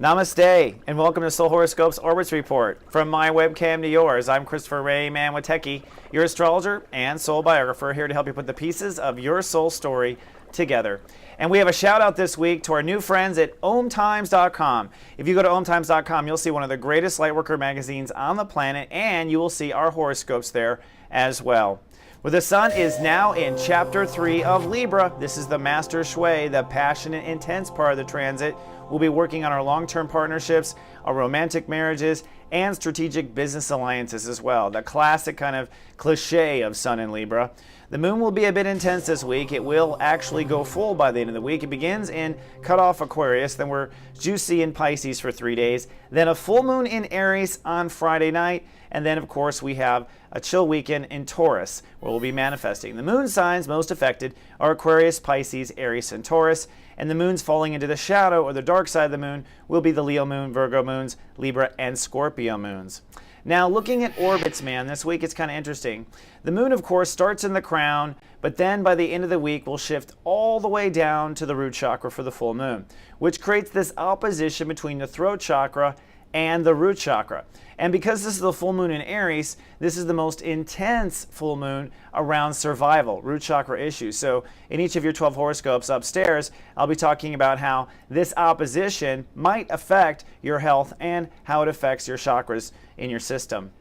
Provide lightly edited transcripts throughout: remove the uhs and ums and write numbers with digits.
Namaste, and welcome to Soul Horoscopes Orbits Report. From my webcam to yours, I'm Christopher Ray Witecki, your astrologer and soul biographer, here to help you put the pieces of your soul story together. And we have a shout out this week to our new friends at ohmtimes.com. If you go to ohmtimes.com, you'll see one of the greatest lightworker magazines on the planet, and you will see our horoscopes there as well. Well, the sun is now in chapter 3 of Libra. This is the master shui, the passionate, intense part of the transit. We'll be working on our long-term partnerships, our romantic marriages, and strategic business alliances as well. The classic kind of cliche of sun in Libra. The moon will be a bit intense this week. It will actually go full by the end of the week. It begins in cutoff Aquarius, then we're juicy in Pisces for 3 days, then a full moon in Aries on Friday night, and then of course we have a chill weekend in Taurus where we'll be manifesting. The moon signs most affected are Aquarius, Pisces, Aries, and Taurus, and the moons falling into the shadow or the dark side of the moon will be the Leo moon, Virgo moons, Libra, and Scorpio moons. Now, looking at orbits, man, this week it's kind of interesting. The moon, of course, starts in the crown, but then by the end of the week will shift all the way down to the root chakra for the full moon, which creates this opposition between the throat chakra and the root chakra. And because this is the full moon in Aries, this is the most intense full moon around survival, root chakra issues. So in each of your 12 horoscopes upstairs, I'll be talking about how this opposition might affect your health and how it affects your chakras in your system.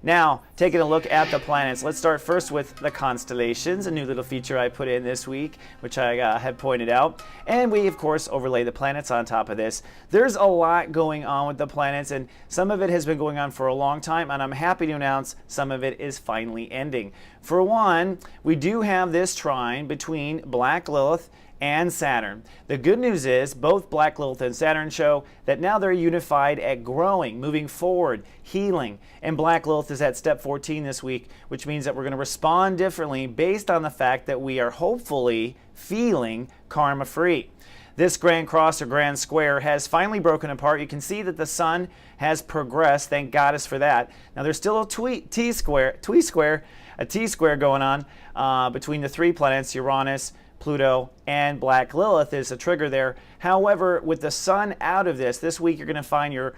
Now, taking a look at the planets, let's start first with the constellations, a new little feature I put in this week, which I had pointed out. And we, of course, overlay the planets on top of this. There's a lot going on with the planets, and some of it has been going on for a long time, and I'm happy to announce some of it is finally ending. For one, we do have this trine between Black Lilith and Saturn. The good news is both Black Lilith and Saturn show that now they're unified at growing, moving forward, healing. And Black Lilith is at step 14 this week, which means that we're going to respond differently based on the fact that we are hopefully feeling karma free. This grand cross or grand square has finally broken apart. You can see that the sun has progressed. Thank goddess for that. Now there's still a T square going on between the three planets, Uranus, Pluto, and Black Lilith is a trigger there. However, with the sun out of this week you're going to find your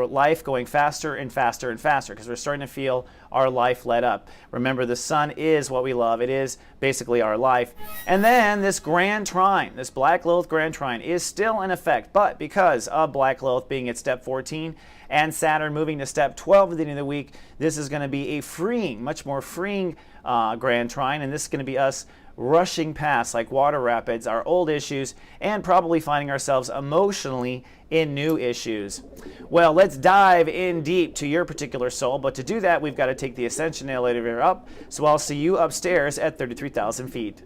life going faster and faster and faster because we're starting to feel our life let up. Remember, the sun is what we love. It is basically our life. And then this grand trine, this Black Lilith grand trine is still in effect, but because of Black Lilith being at step 14 and Saturn moving to step 12 at the end of the week, this is going to be a freeing, much more freeing grand trine, and this is going to be us rushing past like water rapids our old issues and probably finding ourselves emotionally in new issues. Well, let's dive in deep to your particular soul, but to do that we've got to take the ascension elevator up, so I'll see you upstairs at 33,000 feet.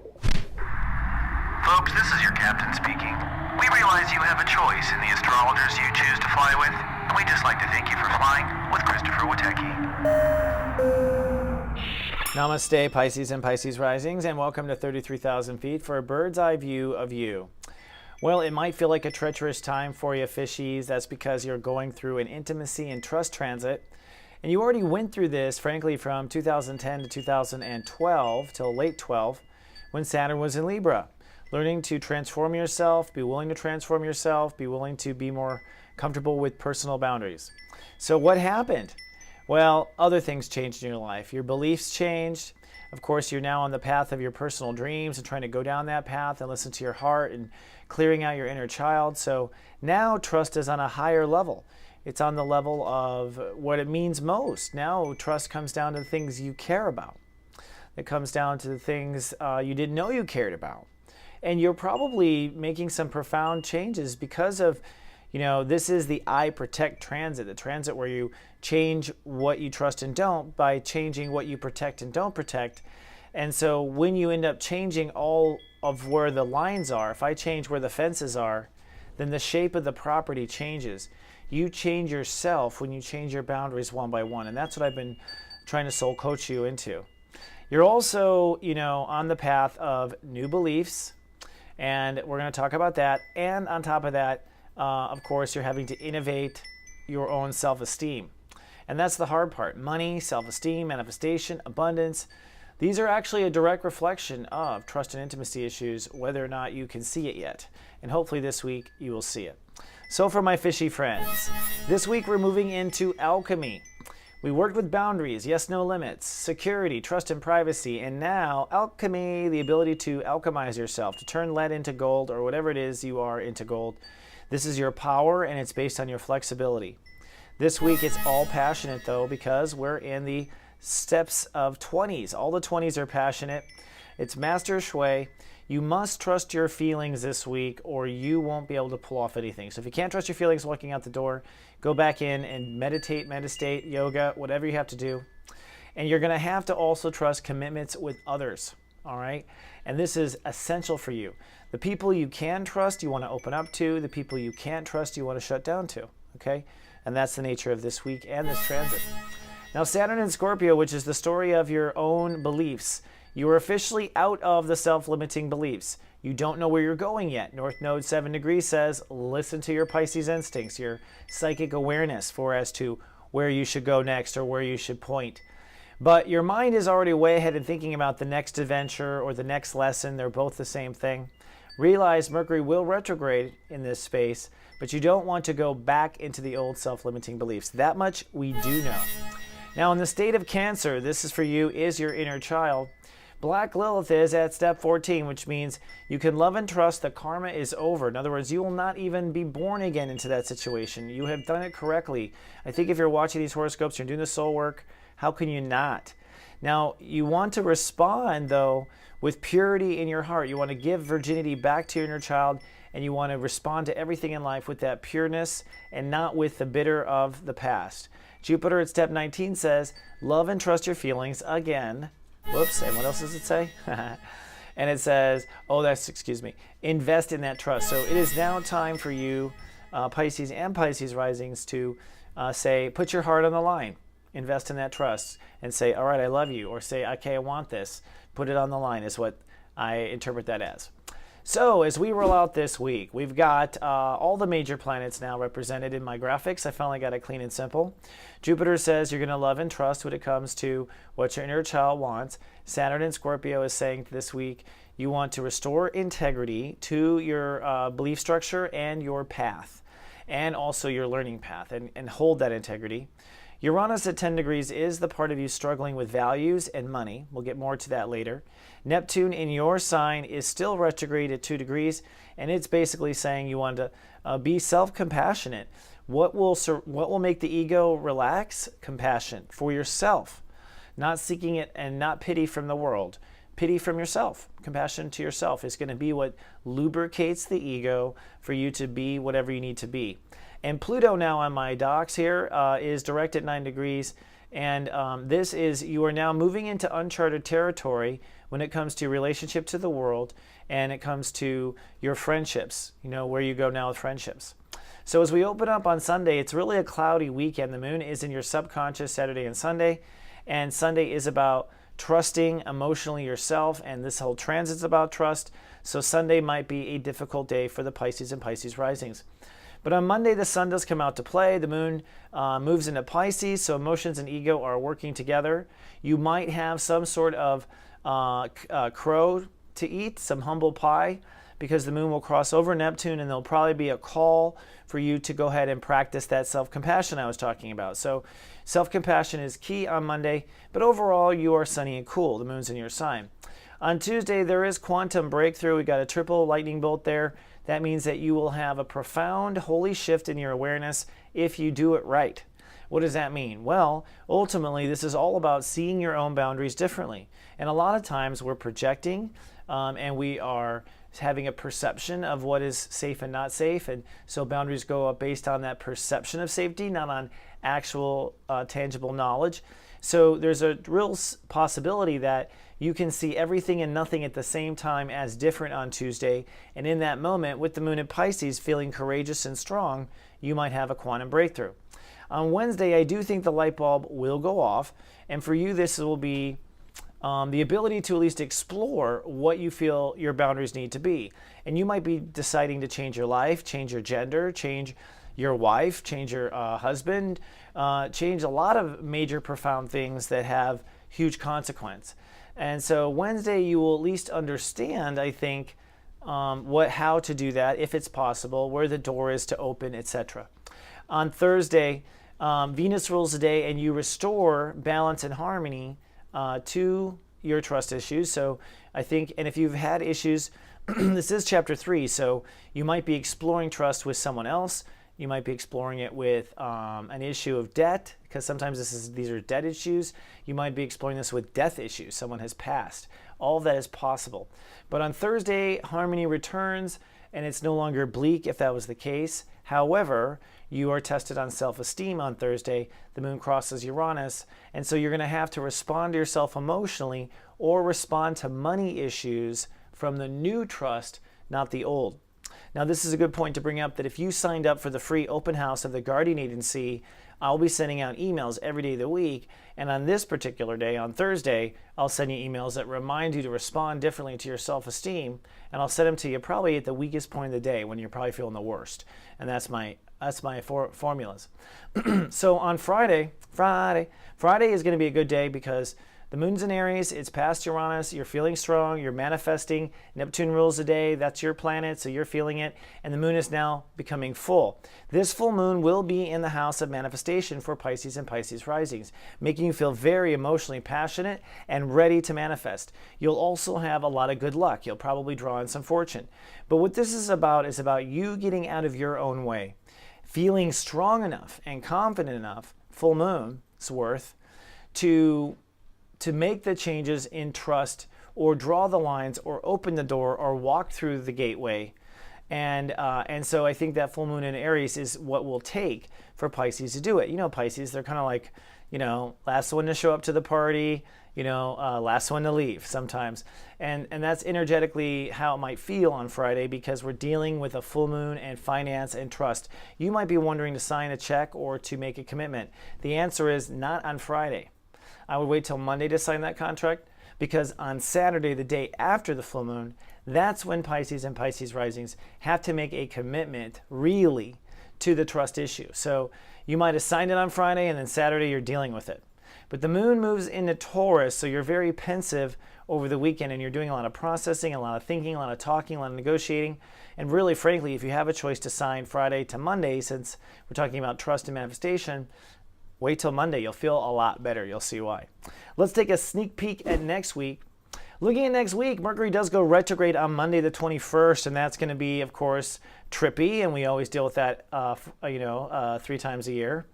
Folks, this is your captain speaking. We realize you have a choice in the astrologers you choose to fly with, and we'd just like to thank you for flying with Christopher Witecki. Namaste, Pisces and Pisces risings, and welcome to 33,000 feet for a bird's eye view of you. Well, it might feel like a treacherous time for you, fishies. That's because you're going through an intimacy and trust transit. And you already went through this, frankly, from 2010 to 2012, till late 12, when Saturn was in Libra. Learning to transform yourself, be willing to transform yourself, be willing to be more comfortable with personal boundaries. So what happened? Well, other things changed in your life. Your beliefs changed. Of course, you're now on the path of your personal dreams and trying to go down that path and listen to your heart and clearing out your inner child. So now trust is on a higher level. It's on the level of what it means most. Now trust comes down to the things you care about. It comes down to the things you didn't know you cared about. And you're probably making some profound changes because of, this is the I protect transit, the transit where you change what you trust and don't by changing what you protect and don't protect. And so when you end up changing all of where the lines are, if I change where the fences are, then the shape of the property changes. You change yourself when you change your boundaries one by one. And that's what I've been trying to soul coach you into. You're also, on the path of new beliefs, and we're going to talk about that. And on top of that, of course, you're having to innovate your own self-esteem. And that's the hard part. Money, self-esteem, manifestation, abundance. These are actually a direct reflection of trust and intimacy issues, whether or not you can see it yet. And hopefully this week you will see it. So for my fishy friends, this week we're moving into alchemy. We worked with boundaries, yes, no limits, security, trust and privacy, and now alchemy, the ability to alchemize yourself, to turn lead into gold or whatever it is you are into gold. This is your power and it's based on your flexibility. This week it's all passionate though because we're in the steps of 20s. All the 20s are passionate. It's master shui. You must trust your feelings this week or you won't be able to pull off anything. So if you can't trust your feelings walking out the door, go back in and meditate, yoga, whatever you have to do. And you're going to have to also trust commitments with others, all right? And this is essential for you. The people you can trust, you want to open up to. The people you can't trust, you want to shut down to, okay? And that's the nature of this week and this transit. Now, Saturn in Scorpio, which is the story of your own beliefs, you are officially out of the self-limiting beliefs. You don't know where you're going yet. North Node 7 degrees says, listen to your Pisces instincts, your psychic awareness as to where you should go next or where you should point. But your mind is already way ahead in thinking about the next adventure or the next lesson. They're both the same thing. Realize Mercury will retrograde in this space, but you don't want to go back into the old self-limiting beliefs. That much we do know. Now, in the state of Cancer, this is for you, is your inner child. Black Lilith is at step 14, which means you can love and trust that karma is over. In other words, you will not even be born again into that situation. You have done it correctly. I think if you're watching these horoscopes, you're doing the soul work, how can you not? Now, you want to respond, though, with purity in your heart. You want to give virginity back to your inner child, and you want to respond to everything in life with that pureness and not with the bitter of the past. Jupiter at step 19 says, love and trust your feelings again. Whoops, and what else does it say? And it says, invest in that trust. So it is now time for you, Pisces and Pisces risings, to say, put your heart on the line. Invest in that trust and say, all right, I love you. Or say, okay, I want this. Put it on the line is what I interpret that as. So as we roll out this week, we've got all the major planets now represented in my graphics. I finally got it clean and simple. Jupiter says you're going to love and trust when it comes to what your inner child wants. Saturn in Scorpio is saying this week you want to restore integrity to your belief structure and your path, and also your learning path, and hold that integrity. Uranus at 10 degrees is the part of you struggling with values and money. We'll get more to that later. Neptune in your sign is still retrograde at 2 degrees, and it's basically saying you want to be self-compassionate. What will make the ego relax? Compassion for yourself, not seeking it and not pity from the world. Pity from yourself. Compassion to yourself is going to be what lubricates the ego for you to be whatever you need to be. And Pluto now on my docs here is direct at 9 degrees. And this is, you are now moving into uncharted territory when it comes to your relationship to the world and it comes to your friendships, where you go now with friendships. So as we open up on Sunday, it's really a cloudy weekend. The moon is in your subconscious Saturday and Sunday. And Sunday is about trusting emotionally yourself, and this whole transit's about trust. So Sunday might be a difficult day for the Pisces and Pisces risings. But on Monday, the sun does come out to play. The moon moves into Pisces, so emotions and ego are working together. You might have some sort of crow to eat, some humble pie, because the moon will cross over Neptune, and there'll probably be a call for you to go ahead and practice that self-compassion I was talking about. So self-compassion is key on Monday, but overall you are sunny and cool. The moon's in your sign. On Tuesday, there is quantum breakthrough. We got a triple lightning bolt there. That means that you will have a profound holy shift in your awareness if you do it right. What does that mean? Well, ultimately, this is all about seeing your own boundaries differently. And a lot of times we're projecting and we are having a perception of what is safe and not safe. And so boundaries go up based on that perception of safety, not on actual tangible knowledge. So there's a real possibility that you can see everything and nothing at the same time as different on Tuesday. And in that moment, with the moon in Pisces feeling courageous and strong, you might have a quantum breakthrough. On Wednesday, I do think the light bulb will go off. And for you, this will be the ability to at least explore what you feel your boundaries need to be. And you might be deciding to change your life, change your gender, change your wife, change your husband, change a lot of major profound things that have huge consequence. And so Wednesday you will at least understand, I think, how to do that if it's possible, where the door is to open, etc. On Thursday, Venus rules the day, and you restore balance and harmony to your trust issues. So I think, and if you've had issues, this is chapter 3, so you might be exploring trust with someone else. You might be exploring it with an issue of debt, because sometimes these are debt issues. You might be exploring this with death issues. Someone has passed. All of that is possible. But on Thursday, harmony returns, and it's no longer bleak if that was the case. However, you are tested on self-esteem on Thursday. The moon crosses Uranus, and so you're going to have to respond to yourself emotionally or respond to money issues from the new trust, not the old. Now, this is a good point to bring up, that if you signed up for the free open house of the Guardian Agency, I'll be sending out emails every day of the week. And on this particular day, on Thursday, I'll send you emails that remind you to respond differently to your self-esteem. And I'll send them to you probably at the weakest point of the day, when you're probably feeling the worst. And that's my formulas. So on Friday is going to be a good day, because the moon's in Aries, it's past Uranus, you're feeling strong, you're manifesting. Neptune rules the day, that's your planet, so you're feeling it. And the moon is now becoming full. This full moon will be in the house of manifestation for Pisces and Pisces risings, making you feel very emotionally passionate and ready to manifest. You'll also have a lot of good luck. You'll probably draw in some fortune. But what this is about you getting out of your own way, feeling strong enough and confident enough, full moon's worth, to make the changes in trust, or draw the lines, or open the door, or walk through the gateway. And so I think that full moon in Aries is what will take for Pisces to do it. You know, Pisces, they're kind of like, last one to show up to the party, last one to leave sometimes. And that's energetically how it might feel on Friday, because we're dealing with a full moon and finance and trust. You might be wondering to sign a check or to make a commitment. The answer is not on Friday. I would wait till Monday to sign that contract, because on Saturday, the day after the full moon, that's when Pisces and Pisces risings have to make a commitment really to the trust issue. So you might have signed it on Friday, and then Saturday you're dealing with it. But the moon moves into Taurus, so you're very pensive over the weekend, and you're doing a lot of processing, a lot of thinking, a lot of talking, a lot of negotiating. And really, frankly, if you have a choice to sign Friday to Monday, since we're talking about trust and manifestation, wait till Monday. You'll feel a lot better. You'll see why. Let's take a sneak peek at next week. Looking at next week, Mercury does go retrograde on Monday the 21st, and that's going to be, of course, trippy, and we always deal with that, 3 times a year.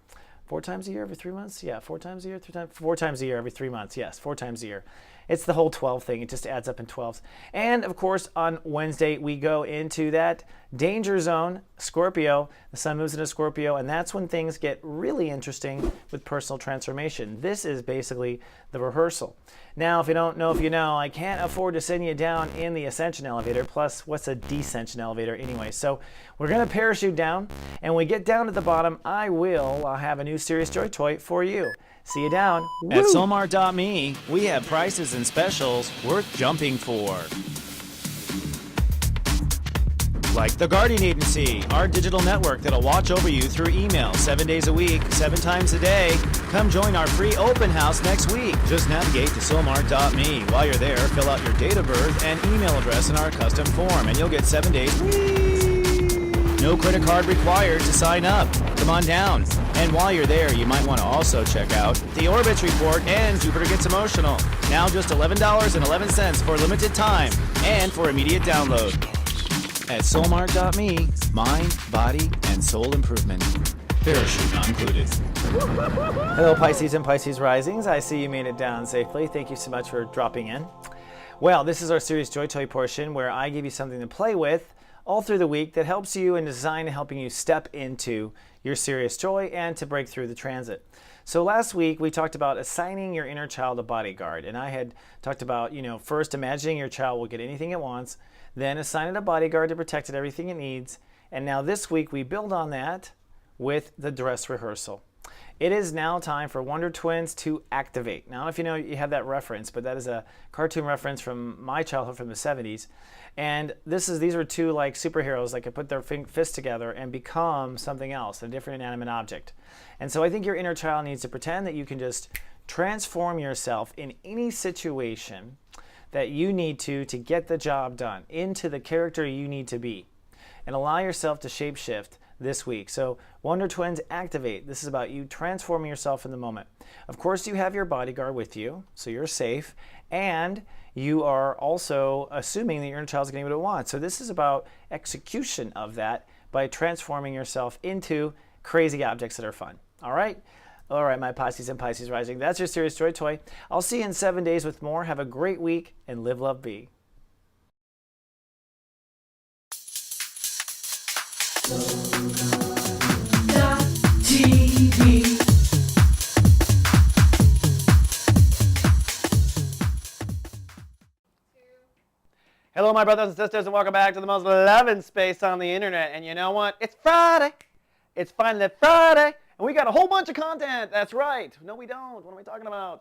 4 times a year every 3 months? Yeah, 4 times a year, 4 times a year every 3 months. Yes, 4 times a year. It's the whole 12 thing. It just adds up in 12s. And, of course, on Wednesday, we go into that danger zone, Scorpio. The sun moves into Scorpio, and that's when things get really interesting with personal transformation. This is basically the rehearsal. Now, if you don't know if you know, I can't afford to send you down in the ascension elevator. Plus, what's a descension elevator anyway? So we're going to parachute down, and when we get down at the bottom, I'll have a new Serious Joy toy for you. See you down. Woo! At Soulmart.me, we have prices and specials worth jumping for. Like the Guardian Agency, our digital network that'll watch over you through email 7 days a week, 7 times a day. Come join our free open house next week. Just navigate to Soulmart.me. While you're there, fill out your date of birth and email address in our custom form, and you'll get 7 days free. No credit card required to sign up. Come on down. And while you're there, you might want to also check out the Orbits Report and Jupiter Gets Emotional. Now just $11.11 for limited time and for immediate download. At Soulmart.me, mind, body, and soul improvement. Parachute not included. Hello, Pisces and Pisces risings. I see you made it down safely. Thank you so much for dropping in. Well, this is our Serious Joy Toy portion, where I give you something to play with all through the week that helps you and is designed to helping you step into your serious joy and to break through the transit. So last week we talked about assigning your inner child a bodyguard, and I had talked about, first imagining your child will get anything it wants, then assign it a bodyguard to protect it everything it needs, and now this week we build on that with the dress rehearsal. It is now time for Wonder Twins to activate. Now, I don't know if you know you have that reference, but that is a cartoon reference from my childhood from the 70s. And these are two like superheroes that could put their fists together and become something else, a different inanimate object. And so I think your inner child needs to pretend that you can just transform yourself in any situation that you need to get the job done, into the character you need to be. And allow yourself to shapeshift this week. So Wonder Twins activate. This is about you transforming yourself in the moment. Of course, you have your bodyguard with you, so you're safe. And you are also assuming that your inner child is getting what it wants. So this is about execution of that by transforming yourself into crazy objects that are fun. All right? All right, my Pisces and Pisces rising. That's your Serious Story Toy. I'll see you in 7 days with more. Have a great week and live, love, be. TV. Hello, my brothers and sisters, and welcome back to the most loving space on the internet. And you know what? It's Friday. It's finally Friday, and we got a whole bunch of content. That's right. No, we don't. What am I talking about?